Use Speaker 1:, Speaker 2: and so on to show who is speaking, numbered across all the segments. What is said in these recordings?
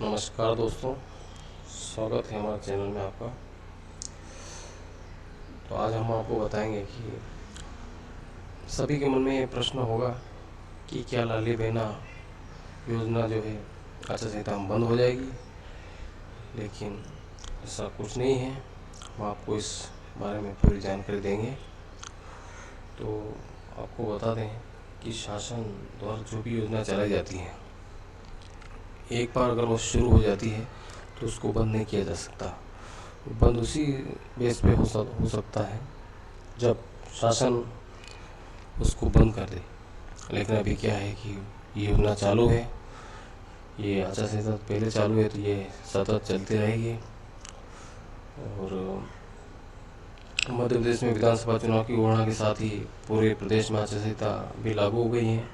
Speaker 1: नमस्कार दोस्तों, स्वागत है हमारे चैनल में आपका। तो आज हम आपको बताएंगे कि सभी के मन में ये प्रश्न होगा कि क्या लाली बहना योजना जो है आचार संहिता में बंद हो जाएगी। लेकिन ऐसा कुछ नहीं है। हम आपको इस बारे में पूरी जानकारी देंगे। तो आपको बता दें कि शासन द्वारा जो भी योजना चलाई जाती है, एक बार अगर वो शुरू हो जाती है तो उसको बंद नहीं किया जा सकता। बंद उसी बेस पे हो सकता है जब शासन उसको बंद कर दे। लेकिन अभी क्या है कि ये योजना चालू है, ये आचार संहिता पहले चालू है, तो ये सतत चलती रहेगी। और मध्य प्रदेश में विधानसभा चुनाव की घोषणा के साथ ही पूरे प्रदेश में आचार संहिता भी लागू हो गई है।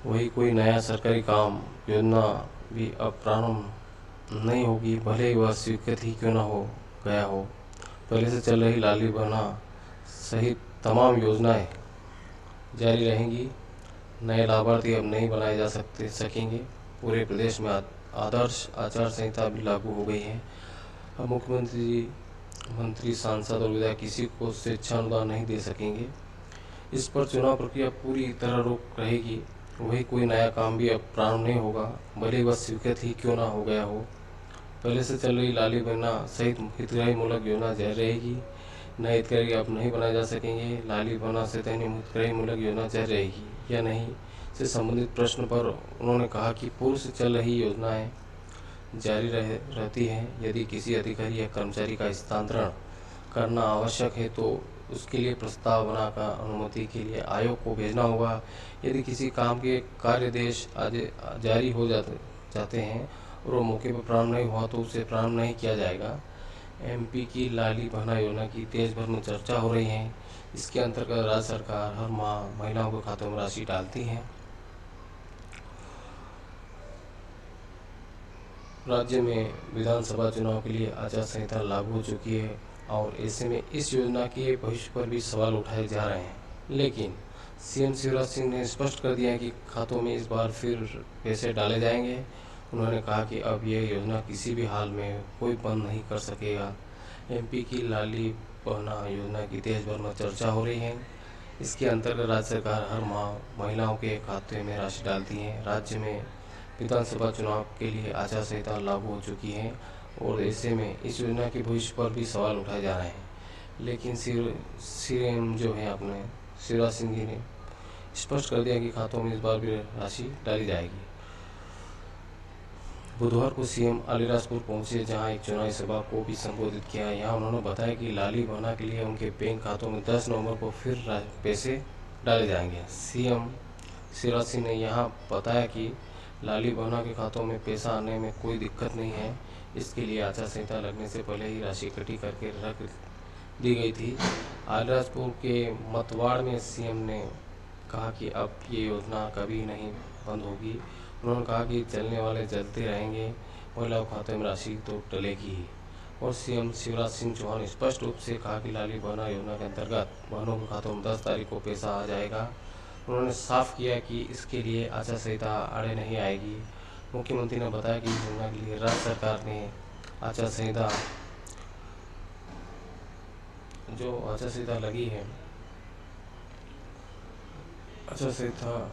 Speaker 1: वही कोई नया सरकारी काम योजना भी अब प्रारंभ नहीं होगी, भले ही वह स्वीकृत ही क्यों न हो गया हो। पहले से चल रही लाली बहना सहित तमाम योजनाएं जारी रहेंगी। नए लाभार्थी अब नहीं बनाए जा सकेंगे। पूरे प्रदेश में आदर्श आचार संहिता भी लागू हो गई है। अब मुख्यमंत्री, मंत्री, सांसद और विधायक किसी को स्वेच्छा अनुदान नहीं दे सकेंगे। इस पर चुनाव प्रक्रिया पूरी तरह रोक रहेगी। वही कोई नया काम भी अब प्रारंभ नहीं होगा, भले वह स्वीकृत ही क्यों ना हो गया हो। पहले से चल रही लाली बहना सहित हितग्राही मूलक योजना जारी रहेगी। नए हितग्राही अब नहीं बनाए जा सकेंगे। लाली बहना से हितग्राही मूलक योजना जारी रहेगी या नहीं से संबंधित प्रश्न पर उन्होंने कहा कि पूर्व से चल रही योजनाएं जारी रहती हैं। यदि किसी अधिकारी या कर्मचारी का स्थानांतरण करना आवश्यक है तो उसके लिए प्रस्ताव बनाकर अनुमति के लिए आयोग को भेजना होगा। यदि किसी काम के कार्यादेश जारी हो जाते हैं और वो मौके पर प्रारंभ नहीं हुआ तो उसे प्रारंभ नहीं किया जाएगा। एमपी की लाली बहना योजना की देश भर में चर्चा हो रही है। इसके अंतर्गत राज्य सरकार हर माह महिलाओं के खातों में राशि डालती है। राज्य में विधानसभा चुनाव के लिए आचार संहिता लागू हो चुकी है और ऐसे में इस योजना के भविष्य पर भी सवाल उठाए जा रहे हैं। लेकिन सीएम शिवराज सिंह ने स्पष्ट कर दिया है कि खातों में इस बार फिर पैसे डाले जाएंगे। उन्होंने कहा कि अब यह योजना किसी भी हाल में कोई बंद नहीं कर सकेगा। एमपी की लाली बहना योजना की देश भर में चर्चा हो रही है। इसके अंतर्गत राज्य सरकार हर माह महिलाओं के खाते में राशि डालती है। राज्य में विधानसभा चुनाव के लिए आचार संहिता लागू हो चुकी है और ऐसे में इस योजना के भविष्य पर भी सवाल उठाए जा रहे हैं। लेकिन सीएम जो है अपने शिवराज सिंह जी ने स्पष्ट कर दिया कि खातों में इस बार भी राशि डाली जाएगी। बुधवार को सीएम अलीराजपुर पहुंचे, जहां एक चुनावी सभा को भी संबोधित किया। यहां उन्होंने बताया कि लाली बहना के लिए उनके बैंक खातों में 10 नवंबर को फिर पैसे डाले जाएंगे। सीएम शिवराज सिंह ने यहां बताया कि लाली बहना के खातों में पैसा आने में कोई दिक्कत नहीं है। इसके लिए आचार संहिता लगने से पहले ही राशि इकट्ठी करके रख दी गई थी। अलीराजपुर के मतवाड़ में सीएम ने कहा कि अब ये योजना कभी नहीं बंद होगी। उन्होंने कहा कि चलने वाले चलते रहेंगे, महिलाओं खाते में राशि तो डलेगी ही। और सीएम शिवराज सिंह चौहान ने स्पष्ट रूप से कहा कि लाली बहना योजना के अंतर्गत बहनों के खातों में 10 तारीख को पैसा आ जाएगा। उन्होंने साफ किया कि इसके लिए आचार संहिता आड़े नहीं आएगी। मुख्यमंत्री ने बताया कि इस योजना के लिए राज्य सरकार ने आचार संहिता लगी है, आचार संहिता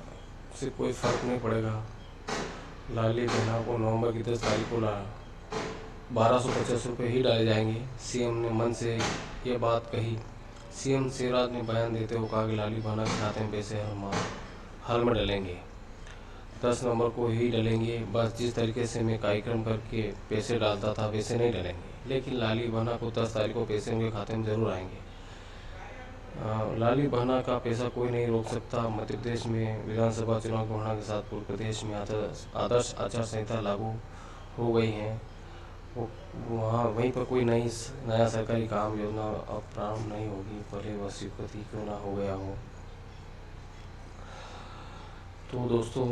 Speaker 1: से कोई फर्क नहीं पड़ेगा। लाली बहना को नवंबर की 10 तारीख को 1250 रुपये ही डाले जाएंगे। सीएम ने मन से ये बात कही। सीएम शिवराज ने बयान देते हुए कहा कि लाली बहना के खाते में पैसे हाल में डलेंगे, 10 नवंबर को ही डलेंगे। बस जिस तरीके से मैं कार्यक्रम करके पैसे डालता था वैसे नहीं डलेंगे। लेकिन लाली बहना को 10 तारीख को पैसे उनके खाते में जरूर आएंगे। लाली बहना का पैसा कोई नहीं रोक सकता। मध्य प्रदेश में विधानसभा चुनाव की घोषणा के साथ पूरे प्रदेश में आदर्श आचार संहिता लागू हो गई है। वहाँ वहीं पर कोई नया सरकारी काम योजना अब प्रारंभ नहीं होगी, भले वह स्वीकृत ही क्यों ना हो गया हो। तो दोस्तों,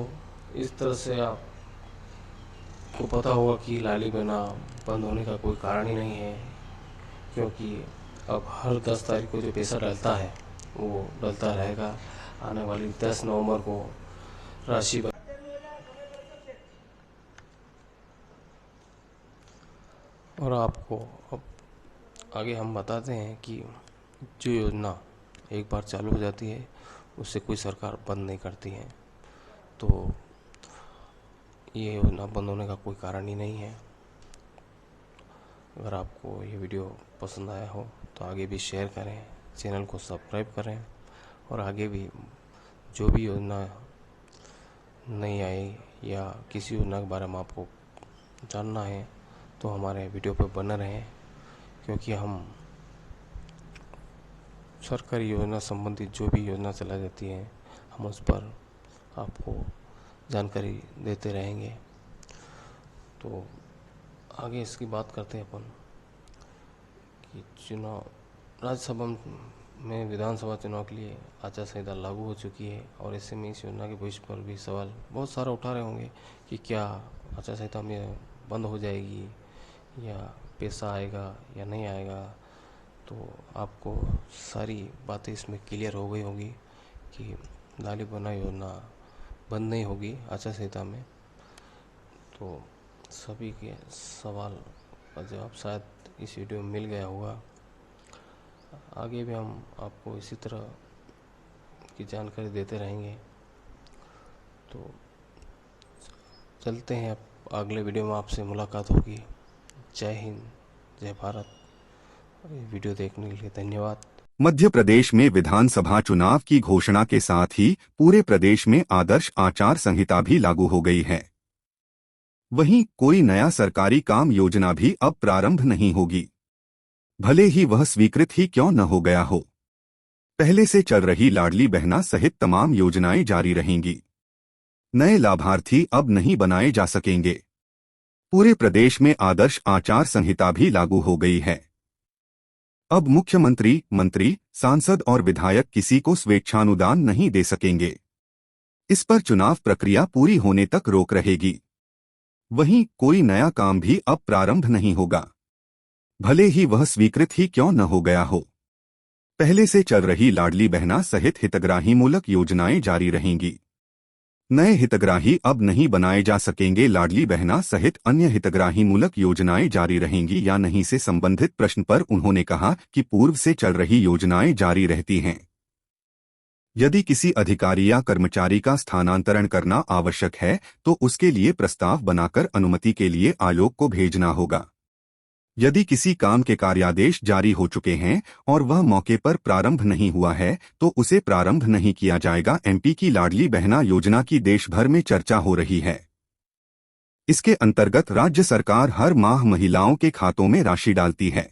Speaker 1: इस तरह से आपको पता होगा कि लाली बहना बंद होने का कोई कारण ही नहीं है, क्योंकि अब हर 10 तारीख को जो पैसा डलता है वो डलता रहेगा। आने वाली 10 नवंबर को राशि और आपको अब आगे हम बताते हैं कि जो योजना एक बार चालू हो जाती है उससे कोई सरकार बंद नहीं करती है। तो ये योजना बंद होने का कोई कारण ही नहीं है। अगर आपको ये वीडियो पसंद आया हो तो आगे भी शेयर करें, चैनल को सब्सक्राइब करें, और आगे भी जो भी योजना नहीं आई या किसी योजना के बारे में आपको जानना है तो हमारे वीडियो पर बने रहें, क्योंकि हम सरकारी योजना संबंधित जो भी योजना चलाई जाती है हम उस पर आपको जानकारी देते रहेंगे। तो आगे इसकी बात करते हैं अपन कि चुनाव राज्यसभा में विधानसभा चुनाव के लिए आचार संहिता लागू हो चुकी है, और ऐसे में इस योजना के भविष्य पर भी सवाल बहुत सारे उठा रहे होंगे कि क्या आचार संहिता में बंद हो जाएगी या पैसा आएगा या नहीं आएगा। तो आपको सारी बातें इसमें क्लियर हो गई होगी कि लाली बना योजना बंद नहीं होगी आचार संहिता में। तो सभी के सवाल का जवाब शायद इस वीडियो में मिल गया होगा। आगे भी हम आपको इसी तरह की जानकारी देते रहेंगे। तो चलते हैं, अब अगले वीडियो में आपसे मुलाकात होगी। जय हिंद, जय भारत। वीडियो देखने के लिए धन्यवाद।
Speaker 2: मध्य प्रदेश में विधानसभा चुनाव की घोषणा के साथ ही पूरे प्रदेश में आदर्श आचार संहिता भी लागू हो गई है। वहीं कोई नया सरकारी काम योजना भी अब प्रारंभ नहीं होगी, भले ही वह स्वीकृत ही क्यों न हो गया हो। पहले से चल रही लाडली बहना सहित तमाम योजनाएं जारी रहेंगी। नए लाभार्थी अब नहीं बनाए जा सकेंगे। पूरे प्रदेश में आदर्श आचार संहिता भी लागू हो गई है। अब मुख्यमंत्री, मंत्री, सांसद और विधायक किसी को स्वेच्छानुदान नहीं दे सकेंगे। इस पर चुनाव प्रक्रिया पूरी होने तक रोक रहेगी। वहीं कोई नया काम भी अब प्रारंभ नहीं होगा, भले ही वह स्वीकृत ही क्यों न हो गया हो। पहले से चल रही लाडली बहना सहित हितग्राही मूलक योजनाएं जारी रहेंगी। नए हितग्राही अब नहीं बनाए जा सकेंगे। लाडली बहना सहित अन्य हितग्राही मूलक योजनाएं जारी रहेंगी या नहीं से संबंधित प्रश्न पर उन्होंने कहा कि पूर्व से चल रही योजनाएं जारी रहती हैं। यदि किसी अधिकारी या कर्मचारी का स्थानांतरण करना आवश्यक है तो उसके लिए प्रस्ताव बनाकर अनुमति के लिए आयोग को भेजना होगा। यदि किसी काम के कार्यादेश जारी हो चुके हैं और वह मौके पर प्रारंभ नहीं हुआ है तो उसे प्रारंभ नहीं किया जाएगा। एमपी की लाडली बहना योजना की देश भर में चर्चा हो रही है। इसके अंतर्गत राज्य सरकार हर माह महिलाओं के खातों में राशि डालती है।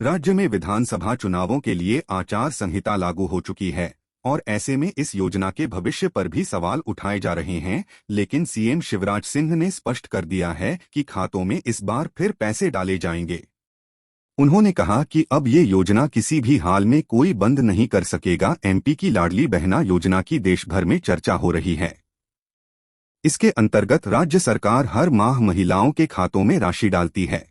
Speaker 2: राज्य में विधानसभा चुनावों के लिए आचार संहिता लागू हो चुकी है और ऐसे में इस योजना के भविष्य पर भी सवाल उठाए जा रहे हैं, लेकिन सीएम शिवराज सिंह ने स्पष्ट कर दिया है कि खातों में इस बार फिर पैसे डाले जाएंगे। उन्होंने कहा कि अब ये योजना किसी भी हाल में कोई बंद नहीं कर सकेगा। एमपी की लाडली बहना योजना की देश भर में चर्चा हो रही है। इसके अंतर्गत राज्य सरकार हर माह महिलाओं के खातों में राशि डालती है।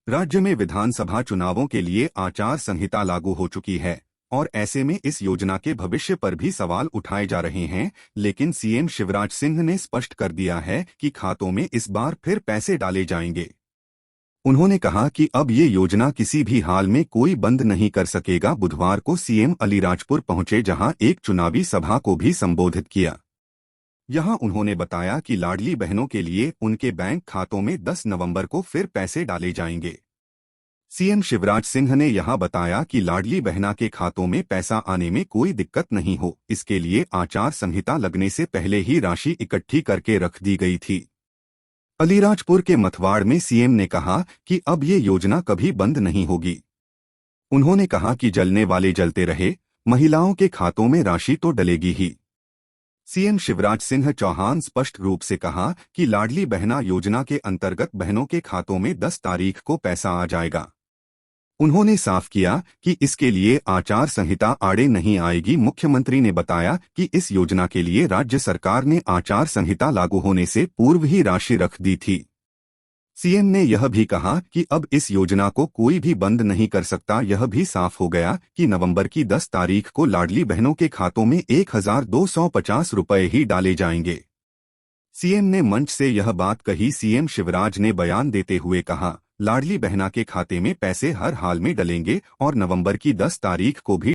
Speaker 2: राज्य में विधानसभा चुनावों के लिए आचार संहिता लागू हो चुकी है और ऐसे में इस योजना के भविष्य पर भी सवाल उठाए जा रहे हैं, लेकिन सीएम शिवराज सिंह ने स्पष्ट कर दिया है कि खातों में इस बार फिर पैसे डाले जाएंगे। उन्होंने कहा कि अब ये योजना किसी भी हाल में कोई बंद नहीं कर सकेगा। बुधवार को सीएम अलीराजपुर पहुंचे, जहां एक चुनावी सभा को भी संबोधित किया। यहां उन्होंने बताया कि लाडली बहनों के लिए उनके बैंक खातों में 10 नवंबर को फिर पैसे डाले जाएंगे। सीएम शिवराज सिंह ने यहां बताया कि लाडली बहना के खातों में पैसा आने में कोई दिक्कत नहीं हो, इसके लिए आचार संहिता लगने से पहले ही राशि इकट्ठी करके रख दी गई थी। अलीराजपुर के मथवाड़ में सीएम ने कहा कि अब ये योजना कभी बंद नहीं होगी। उन्होंने कहा कि जलने वाले जलते रहे, महिलाओं के खातों में राशि तो डलेगी ही। सीएम शिवराज सिंह चौहान स्पष्ट रूप से कहा कि लाडली बहना योजना के अंतर्गत बहनों के खातों में 10 तारीख को पैसा आ जाएगा। उन्होंने साफ किया कि इसके लिए आचार संहिता आड़े नहीं आएगी। मुख्यमंत्री ने बताया कि इस योजना के लिए राज्य सरकार ने आचार संहिता लागू होने से पूर्व ही राशि रख दी थी। सीएम ने यह भी कहा कि अब इस योजना को कोई भी बंद नहीं कर सकता। यह भी साफ हो गया कि नवंबर की 10 तारीख को लाडली बहनों के खातों में 1250 रुपये ही डाले जाएंगे। सीएम ने मंच से यह बात कही। सीएम शिवराज ने बयान देते हुए कहा, लाडली बहना के खाते में पैसे हर हाल में डलेंगे और नवंबर की 10 तारीख को भी